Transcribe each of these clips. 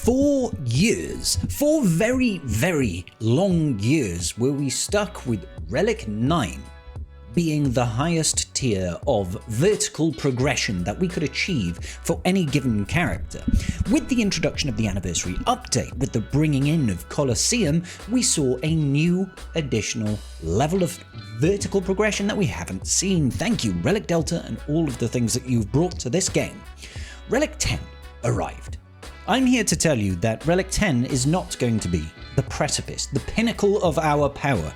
4 years, 4 very, very long years were we stuck with Relic 9 being the highest tier of vertical progression that we could achieve for any given character. With the introduction of the anniversary update, with the bringing in of Colosseum, we saw a new additional level of vertical progression that we haven't seen. Thank you, Relic Delta, and all of the things that you've brought to this game. Relic 10 arrived. I'm here to tell you that Relic 10 is not going to be the precipice, the pinnacle of our power.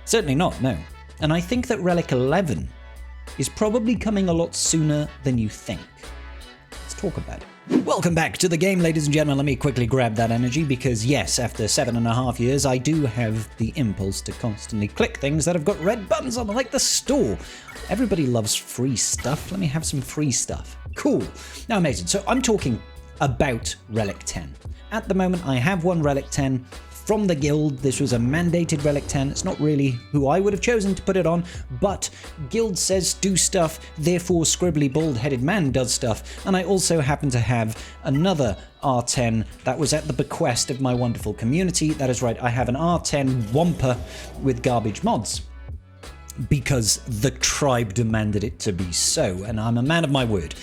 Certainly not, no. And I think that Relic 11 is probably coming a lot sooner than you think. Let's talk about it. Welcome back to the game, ladies and gentlemen. Let me quickly grab that energy because yes, after 7.5 years, I do have the impulse to constantly click things that have got red buttons on them, like the store. Everybody loves free stuff. Let me have some free stuff. Cool. Now, amazing. So I'm talking about Relic 10. At the moment, I have one Relic 10 from the guild. This was a mandated Relic 10. It's not really who I would have chosen to put it on, but guild says do stuff, therefore scribbly bald-headed man does stuff. And I also happen to have another R10 that was at the bequest of my wonderful community. That is right, I have an R10 Wampa with garbage mods, because the tribe demanded it to be so, and I'm a man of my word.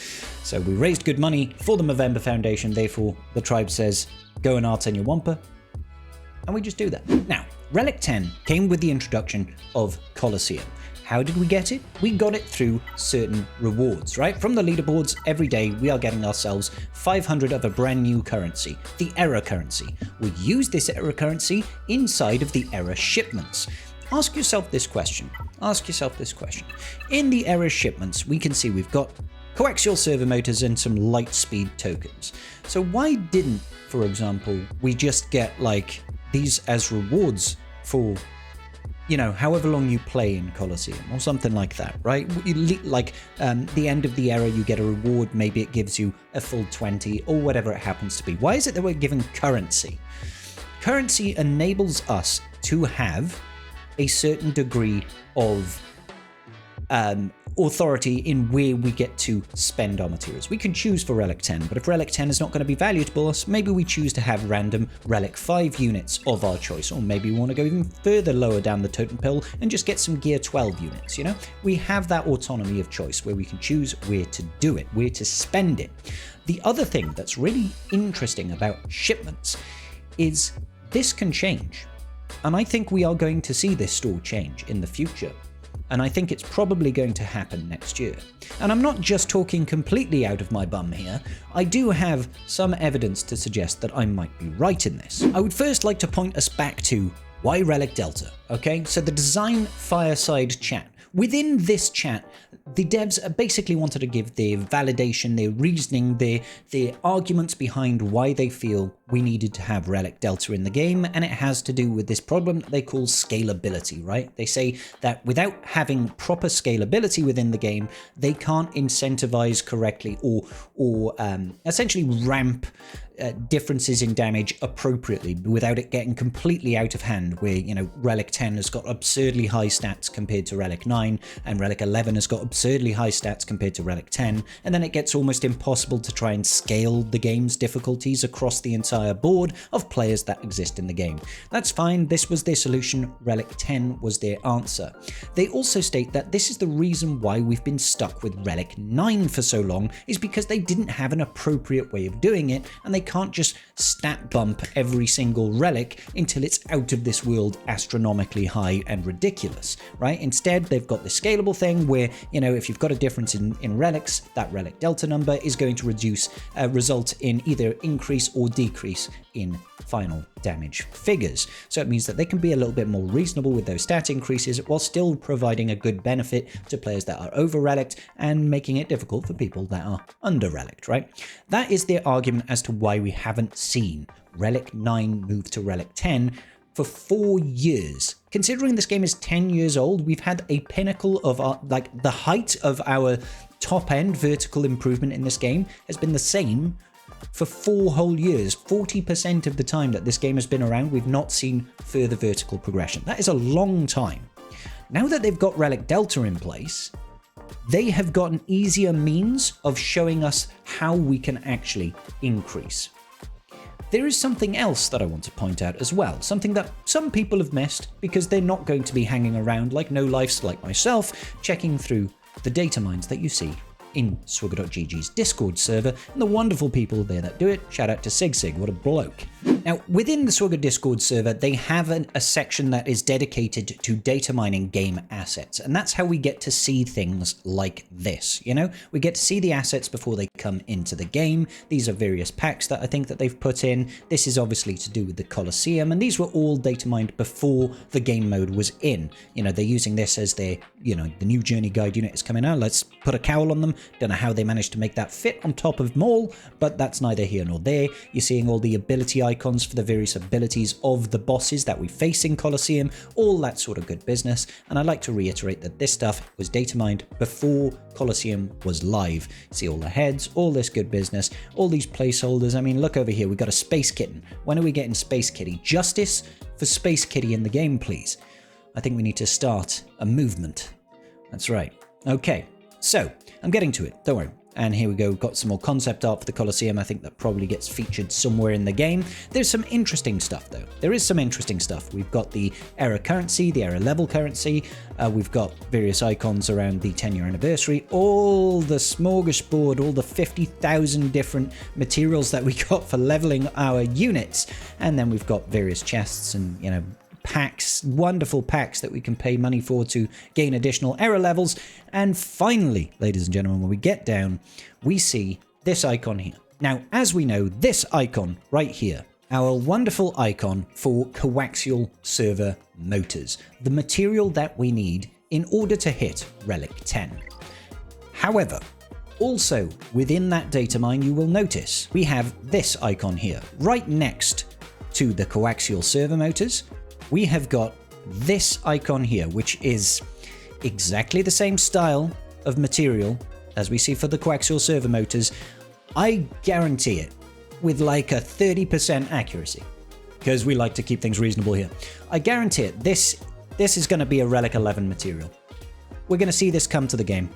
So we raised good money for the Movember Foundation, therefore the tribe says, go and R10 your Wampa, and we just do that. Now, Relic 10 came with the introduction of Colosseum. How did we get it? We got it through certain rewards, right? From the leaderboards, every day we are getting ourselves 500 of a brand new currency, the error currency. We use this error currency inside of the error shipments. Ask yourself this question. Ask yourself this question. In the error shipments, we can see we've got coaxial servo motors and some light speed tokens. So why didn't, for example, we just get like these as rewards for, you know, however long you play in Colosseum or something like that, right? Like the end of the era, you get a reward. Maybe it gives you a full 20 or whatever it happens to be. Why is it that we're given currency? Currency enables us to have a certain degree of authority in where we get to spend our materials. We can choose for Relic 10, but if Relic 10 is not going to be valuable to us, maybe we choose to have random Relic 5 units of our choice, or maybe we want to go even further lower down the totem pole and just get some Gear 12 units, you know? We have that autonomy of choice where we can choose where to do it, where to spend it. The other thing that's really interesting about shipments is this can change. And I think we are going to see this store change in the future. And I think it's probably going to happen next year. And I'm not just talking completely out of my bum here. I do have some evidence to suggest that I might be right in this. I would first like to point us back to why Relic Delta, okay? So the design fireside chat. Within this chat, the devs basically wanted to give their validation, their reasoning, their arguments behind why they feel we needed to have Relic Delta in the game, and it has to do with this problem that they call scalability, right? They say that without having proper scalability within the game, they can't incentivize correctly or essentially ramp differences in damage appropriately without it getting completely out of hand, where, you know, Relic 10 has got absurdly high stats compared to Relic 9, and Relic 11 has got absurdly high stats compared to Relic 10, and then it gets almost impossible to try and scale the game's difficulties across the entire board of players that exist in the game. That's fine, this was their solution, Relic 10 was their answer. They also state that this is the reason why we've been stuck with Relic 9 for so long, is because they didn't have an appropriate way of doing it, and they can't just stat bump every single relic until it's out of this world astronomically high and ridiculous, right? Instead, they've got the scalable thing where, you know, if you've got a difference in relics, that Relic Delta number is going to result in either increase or decrease in final damage figures. So it means that they can be a little bit more reasonable with those stat increases while still providing a good benefit to players that are over relicked and making it difficult for people that are under relicked, right? That is their argument as to why we haven't seen Relic 9 move to Relic 10 for 4 years. Considering this game is 10 years old, we've had a pinnacle of our, like the height of our top end vertical improvement in this game has been the same for 4 whole years. 40% of the time that this game has been around, we've not seen further vertical progression. That is a long time. Now that they've got Relic Delta in place, they have got an easier means of showing us how we can actually increase. there is something else that I want to point out as well, something that some people have missed because they're not going to be hanging around like no-lifes like myself, checking through the data mines that you see in Swigger.gg's Discord server, and the wonderful people there that do it. Shout out to Sig, what a bloke. Now, within the Swigger Discord server, they have a section that is dedicated to data mining game assets, and that's how we get to see things like this, you know? We get to see the assets before they come into the game. These are various packs that I think that they've put in. This is obviously to do with the Colosseum, and these were all data mined before the game mode was in. You know, they're using this as their, you know, the new journey guide unit is coming out. Let's put a cowl on them. Don't know how they managed to make that fit on top of Maul, but that's neither here nor there. You're seeing all the ability icons for the various abilities of the bosses that we face in Colosseum, all that sort of good business. And I'd like to reiterate that this stuff was data mined before Colosseum was live. See all the heads, all this good business, all these placeholders. I mean, look over here, we got a Space Kitten. When are we getting Space Kitty? Justice for Space Kitty in the game, please. I think we need to start a movement. That's right. Okay, so I'm getting to it, don't worry. And here we go, we've got some more concept art for the Colosseum. I think that probably gets featured somewhere in the game. There's some interesting stuff though. There is some interesting stuff. We've got the era currency, the era level currency. We've got various icons around the 10-year anniversary, all the smorgasbord, all the 50,000 different materials that we got for leveling our units. And then we've got various chests and, you know, packs, wonderful packs that we can pay money for to gain additional era levels. And finally, ladies and gentlemen, when we get down, we see this icon here. Now, as we know, this icon right here, our wonderful icon for coaxial server motors, the material that we need in order to hit Relic 10. However, also within that data mine, you will notice we have this icon here, right next to the coaxial server motors. We have got this icon here, which is exactly the same style of material as we see for the coaxial server motors. I guarantee it with like a 30% accuracy, because we like to keep things reasonable here. I guarantee it, this is going to be a Relic 11 material. We're going to see this come to the game.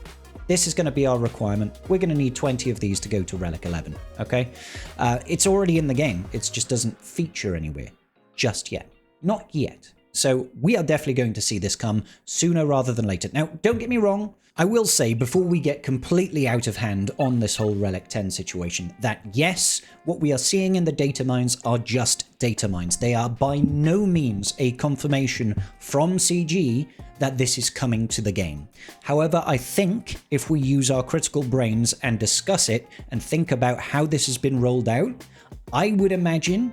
This is going to be our requirement. We're going to need 20 of these to go to Relic 11, okay? It's already in the game. It just doesn't feature anywhere just yet. Not yet. So we are definitely going to see this come sooner rather than later. Now, don't get me wrong. I will say before we get completely out of hand on this whole Relic 10 situation that yes, what we are seeing in the data mines are just data mines. They are by no means a confirmation from CG that this is coming to the game. However, I think if we use our critical brains and discuss it and think about how this has been rolled out, I would imagine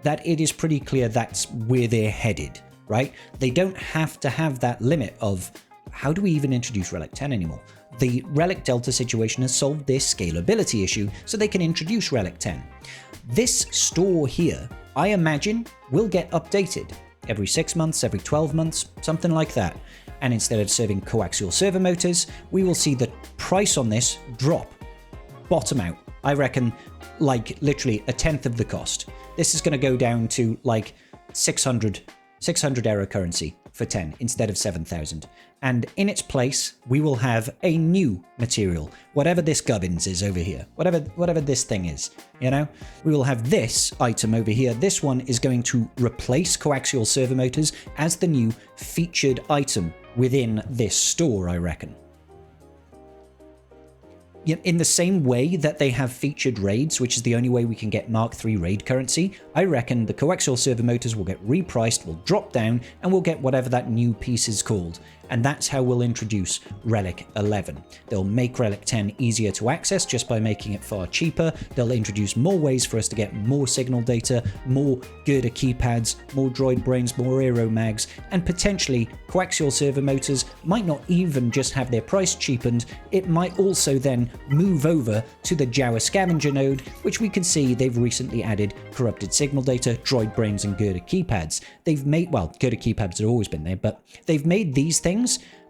that it is pretty clear that's where they're headed, right? They don't have to have that limit of how do we even introduce Relic 10 anymore? The Relic Delta situation has solved this scalability issue, so they can introduce Relic 10. This store here, I imagine, will get updated every 6 months, every 12 months, something like that. And instead of serving coaxial server motors, we will see the price on this drop, bottom out. I reckon like literally a tenth of the cost. This is going to go down to like 600 error currency for 10 instead of 7,000. And in its place, we will have a new material, whatever this gubbins is over here, whatever this thing is, you know? We will have this item over here. This one is going to replace coaxial server motors as the new featured item within this store, I reckon. In the same way that they have featured raids, which is the only way we can get Mark III raid currency, I reckon the coaxial server motors will get repriced, will drop down, and we'll get whatever that new piece is called. And that's how we'll introduce Relic 11. They'll make Relic 10 easier to access just by making it far cheaper. They'll introduce more ways for us to get more signal data, more girder keypads, more droid brains, more aero mags, and potentially coaxial server motors might not even just have their price cheapened, it might also then move over to the Jawa scavenger node, which we can see they've recently added corrupted signal data, droid brains, and girder keypads. They've made, well, girder keypads have always been there, but they've made these things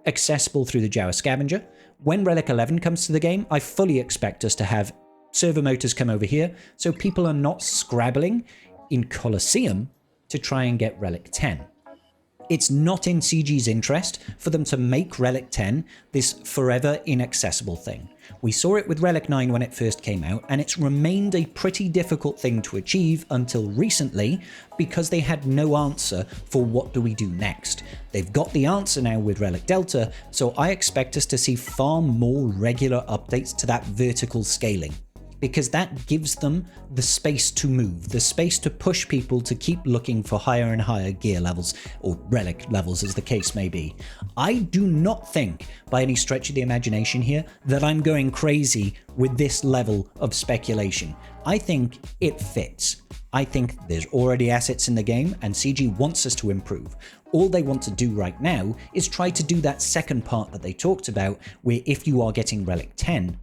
accessible through the Jawa scavenger. When Relic 11 comes to the game, I fully expect us to have server motors come over here, so people are not scrabbling in Colosseum to try and get Relic 10. It's not in CG's interest for them to make Relic 10 this forever inaccessible thing. We saw it with Relic 9 when it first came out, and it's remained a pretty difficult thing to achieve until recently because they had no answer for what do we do next. They've got the answer now with Relic Delta, so I expect us to see far more regular updates to that vertical scaling, because that gives them the space to move, the space to push people to keep looking for higher and higher gear levels, or relic levels as the case may be. I do not think, by any stretch of the imagination here, that I'm going crazy with this level of speculation. I think it fits. I think there's already assets in the game, and CG wants us to improve. All they want to do right now is try to do that second part that they talked about, where if you are getting Relic 10,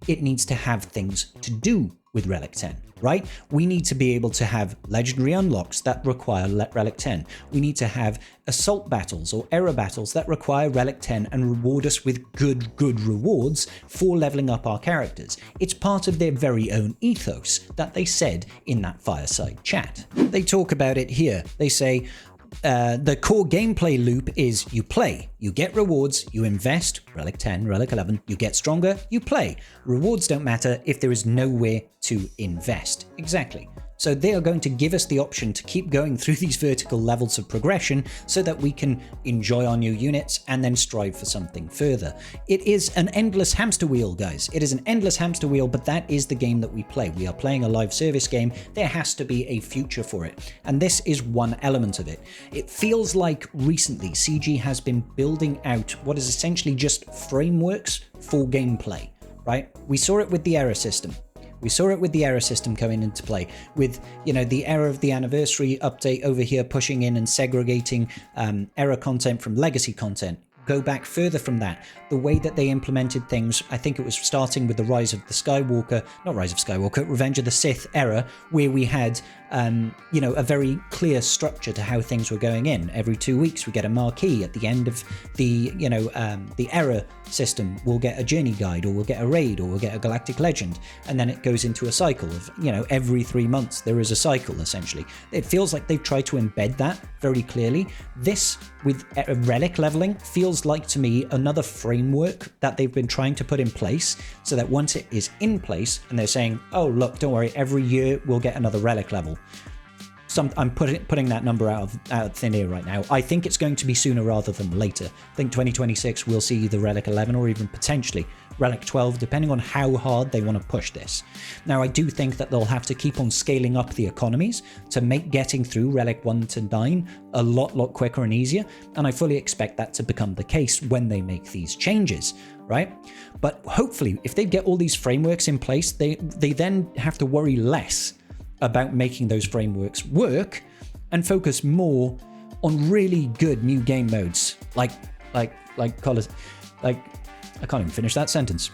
it needs to have things to do with Relic 10, right? We need to be able to have legendary unlocks that require Relic 10. We need to have assault battles or era battles that require Relic 10 and reward us with good rewards for leveling up our characters. It's part of their very own ethos that they said in that fireside chat. They talk about it here. They say, the core gameplay loop is you play, you get rewards, you invest, Relic 10, Relic 11, you get stronger, you play. Rewards don't matter if there is nowhere to invest. Exactly. So they are going to give us the option to keep going through these vertical levels of progression so that we can enjoy our new units and then strive for something further. It is an endless hamster wheel, guys. It is an endless hamster wheel, but that is the game that we play. We are playing a live service game. There has to be a future for it. And this is one element of it. It feels like recently CG has been building out what is essentially just frameworks for gameplay, right? We saw it with the era system. We saw it with the era system coming into play, with, you know, the era of the anniversary update over here pushing in and segregating era content from legacy content. Go back further from that, the way that they implemented things, I think it was starting with the Rise of the Skywalker, not Rise of Skywalker, Revenge of the Sith era, where we had, you know, a very clear structure to how things were going in. Every 2 weeks we get a marquee at the end of the, you know, the era system. We'll get a journey guide, or we'll get a raid, or we'll get a galactic legend, and then it goes into a cycle of, you know, every 3 months there is a cycle, essentially. It feels like they've tried to embed that very clearly. This, with relic leveling, feels like to me another framework that they've been trying to put in place, so that once it is in place and they're saying, oh look, don't worry, every year we'll get another relic level. I'm putting that number out of thin air right now. I think it's going to be sooner rather than later. I think 2026 we'll see the Relic 11 or even potentially Relic 12, depending on how hard they want to push this. Now, I do think that they'll have to keep on scaling up the economies to make getting through Relic 1 to 9 a lot quicker and easier, and I fully expect that to become the case when they make these changes, right? But hopefully, if they get all these frameworks in place, they then have to worry less about making those frameworks work and focus more on really good new game modes, like I can't even finish that sentence.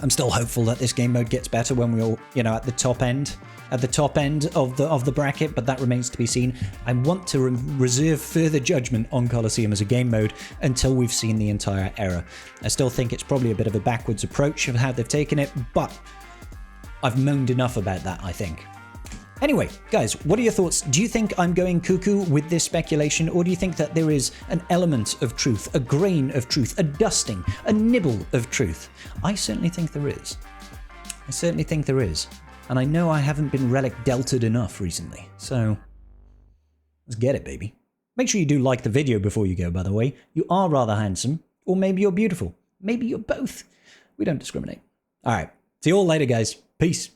I'm still hopeful that this game mode gets better when we're all, you know, at the top end of the bracket, but that remains to be seen. I want to reserve further judgment on Colosseum as a game mode until we've seen the entire era. I still think it's probably a bit of a backwards approach of how they've taken it, but I've moaned enough about that, I think. Anyway, guys, what are your thoughts? Do you think I'm going cuckoo with this speculation, or do you think that there is an element of truth, a grain of truth, a dusting, a nibble of truth? I certainly think there is. I certainly think there is. And I know I haven't been Relic Delta'd enough recently, so let's get it, baby. Make sure you do like the video before you go, by the way. You are rather handsome, or maybe you're beautiful. Maybe you're both. We don't discriminate. All right. See you all later, guys. Peace.